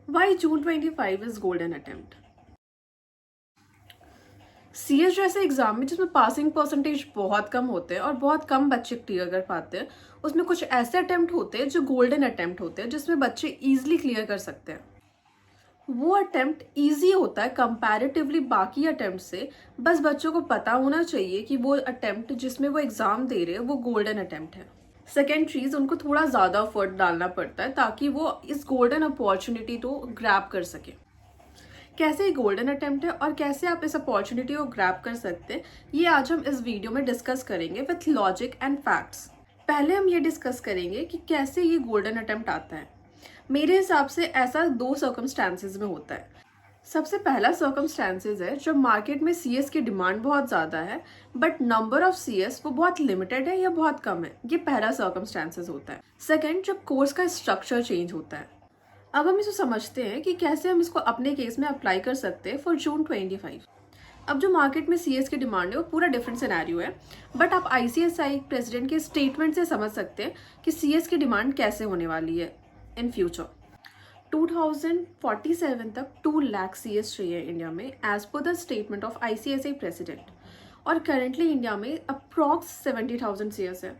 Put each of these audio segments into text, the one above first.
Why June 25 is golden attempt? CS जैसे exam में जिसमें पासिंग परसेंटेज बहुत कम होते हैं और बहुत कम बच्चे क्लियर कर पाते हैं, उसमें कुछ ऐसे अटेम्प्ट होते हैं जो गोल्डन अटेम्प्ट होते हैं जिसमें बच्चे इजीली क्लियर कर सकते हैं। वो अटेम्प्ट इजी होता है कंपैरेटिवली बाकी अटेम्प्ट से। बस बच्चों को पता होना चाहिए कि वो अटेम्प्ट जिसमें वो एग्जाम दे रहे हैं वो गोल्डन अटेम्प्ट है। सेकेंड चीज, उनको थोड़ा ज्यादा एफर्ट डालना पड़ता है ताकि वो इस गोल्डन अपॉर्चुनिटी को ग्रैब कर सके। कैसे ये गोल्डन अटेम्प्ट है और कैसे आप इस अपॉर्चुनिटी को ग्रैब कर सकते हैं, ये आज हम इस वीडियो में डिस्कस करेंगे विथ लॉजिक एंड फैक्ट्स। पहले हम ये डिस्कस करेंगे कि कैसे ये गोल्डन अटेम्प्ट आता है। मेरे हिसाब से ऐसा दो सर्कमस्टांसेस में होता है। सबसे पहला सर्कमस्टांसेस है जब मार्केट में सीएस की डिमांड बहुत ज़्यादा है बट नंबर ऑफ सीएस वो बहुत लिमिटेड है या बहुत कम है। ये पहला सर्कमस्टांसेस होता है। सेकंड, जब कोर्स का स्ट्रक्चर चेंज होता है। अब हम इसे समझते हैं कि कैसे हम इसको अपने केस में अप्लाई कर सकते हैं फॉर जून 25। अब जो मार्केट में सीएस की डिमांड है वो पूरा डिफरेंट सिनेरियो है, बट आप आईसीएसआई प्रेसिडेंट के स्टेटमेंट से समझ सकते हैं कि सीएस की डिमांड कैसे होने वाली है इन फ्यूचर। 2047 तक 2 लाख सीएस चाहिए इंडिया में as per the statement of ICSI president, और करेंटली इंडिया में अप्रॉक्स 70,000 सीएस है।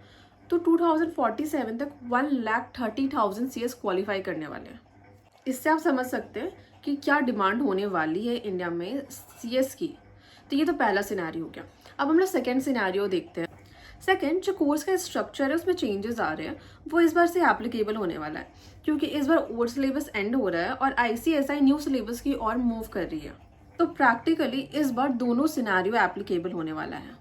तो 2047 तक 1,30,000 सीएस क्वालिफाई करने वाले हैं। इससे आप समझ सकते हैं कि क्या डिमांड होने वाली है इंडिया में सीएस की। तो ये तो पहला सिनेरियो हो गया। अब हम लोग सेकेंड सिनेरियो देखते हैं। सेकेंड, जो कोर्स का स्ट्रक्चर है उसमें चेंजेस आ रहे हैं, वो इस बार से एप्लीकेबल होने वाला है क्योंकि इस बार ओल्ड सिलेबस एंड हो रहा है और आईसीएसआई न्यू सिलेबस की ओर मूव कर रही है। तो प्रैक्टिकली इस बार दोनों सिनेरियो एप्लीकेबल होने वाला है।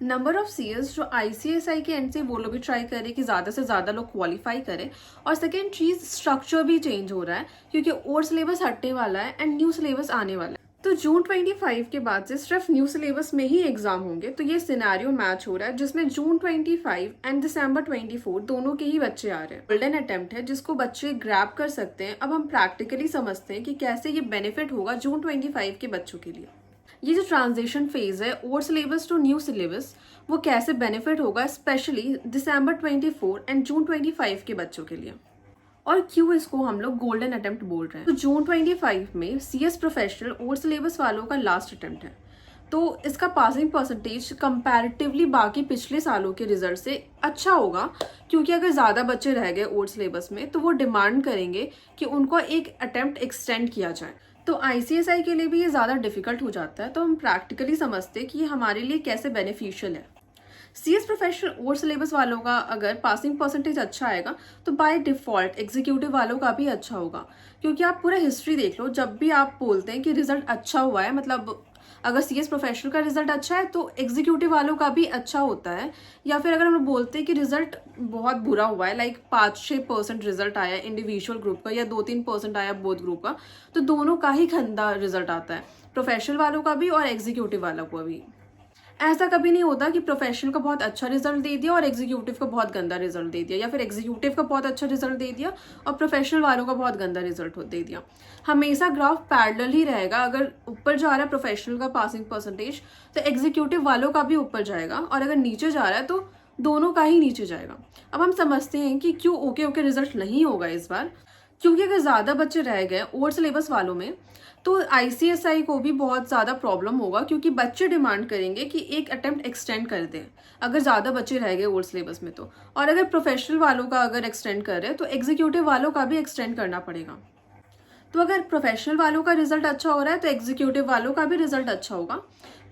नंबर ऑफ सीएस जो आईसीएसआई के एंड से वो लोग भी ट्राई करें कि ज़्यादा से ज़्यादा लोग क्वालिफाई करें, और सेकेंड चीज़ स्ट्रक्चर भी चेंज हो रहा है क्योंकि ओल्ड सिलेबस हटने वाला है एंड न्यू सिलेबस आने वाला है। तो जून 25 के बाद से सिर्फ न्यू सिलेबस में ही एग्जाम होंगे। तो ये सिनेरियो मैच हो रहा है जिसमें जून 25 एंड दिसंबर 24 दोनों के ही बच्चे आ रहे हैं। गोल्डन अटेम्प्ट है जिसको बच्चे ग्रैब कर सकते हैं। अब हम प्रैक्टिकली समझते हैं कि कैसे ये बेनिफिट होगा जून 25 के बच्चों के लिए। ये जो ट्रांजिशन फेज है old syllabus to new syllabus, वो कैसे बेनिफिट होगा स्पेशली दिसंबर 24 एंड जून 25 के बच्चों के लिए, और क्यों इसको हम लोग गोल्डन अटेम्प्ट बोल रहे हैं। तो जून 25 में सीएस प्रोफेशनल ओल्ड सिलेबस वालों का लास्ट अटेम्प्ट है। तो इसका पासिंग परसेंटेज कंपैरेटिवली बाकी पिछले सालों के रिजल्ट से अच्छा होगा क्योंकि अगर ज़्यादा बच्चे रह गए ओल्ड सिलेबस में तो वो डिमांड करेंगे कि उनको एक अटेम्प्ट एक्सटेंड किया जाए। तो आईसीएसआई के लिए भी ये ज़्यादा डिफिकल्ट हो जाता है। तो हम प्रैक्टिकली समझते हैं कि ये हमारे लिए कैसे बेनिफिशियल है। सीएस प्रोफेशनल ओल्ड सिलेबस वालों का अगर पासिंग परसेंटेज अच्छा आएगा तो बाय डिफॉल्ट एग्जीक्यूटिव वालों का भी अच्छा होगा, क्योंकि आप पूरा हिस्ट्री देख लो, जब भी आप बोलते हैं कि रिजल्ट अच्छा हुआ है, मतलब अगर सीएस प्रोफेशनल का रिजल्ट अच्छा है तो एग्जीक्यूटिव वालों का भी अच्छा होता है। या फिर अगर हम बोलते हैं कि रिजल्ट बहुत बुरा हुआ है, लाइक 5-6% रिजल्ट आया इंडिविजुअल ग्रुप का या 2-3% आया बोथ ग्रुप का, तो दोनों का ही गंदा रिजल्ट आता है, प्रोफेशनल वालों का भी और एग्जीक्यूटिव वालों का भी। ऐसा कभी नहीं होता कि प्रोफेशनल का बहुत अच्छा रिजल्ट दे दिया और एग्जीक्यूटिव का बहुत गंदा रिजल्ट दे दिया, या फिर एग्जीक्यूटिव का बहुत अच्छा रिजल्ट दे दिया और प्रोफेशनल वालों का बहुत गंदा रिजल्ट दे दिया। हमेशा ग्राफ पैरेलल ही रहेगा। अगर ऊपर जा रहा है प्रोफेशनल का पासिंग परसेंटेज तो एग्जीक्यूटिव वालों का भी ऊपर जाएगा, और अगर नीचे जा रहा है तो दोनों का ही नीचे जाएगा। अब हम समझते हैं कि क्यों ओके रिजल्ट नहीं होगा इस बार, क्योंकि अगर ज़्यादा बच्चे रह गए ओल्ड सिलेबस वालों में तो आईसीएसआई को भी बहुत ज़्यादा प्रॉब्लम होगा, क्योंकि बच्चे डिमांड करेंगे कि एक अटेम्प्ट एक्सटेंड कर दें अगर ज़्यादा बच्चे रह गए ओल्ड सिलेबस में तो। और अगर प्रोफेशनल वालों का अगर एक्सटेंड कर रहे हैं तो एग्जीक्यूटिव वालों का भी एक्सटेंड करना पड़ेगा। तो अगर प्रोफेशनल वालों का रिजल्ट अच्छा हो रहा है तो एग्जीक्यूटिव वालों का भी रिजल्ट अच्छा होगा।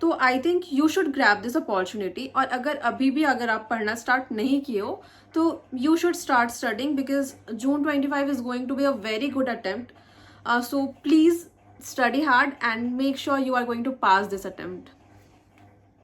तो I think you should grab this opportunity. और अगर अभी भी अगर आप पढ़ना स्टार्ट नहीं किए हो तो you should start studying, because June 25 is going to be a very good attempt. So please study hard and make sure you are going to pass this attempt.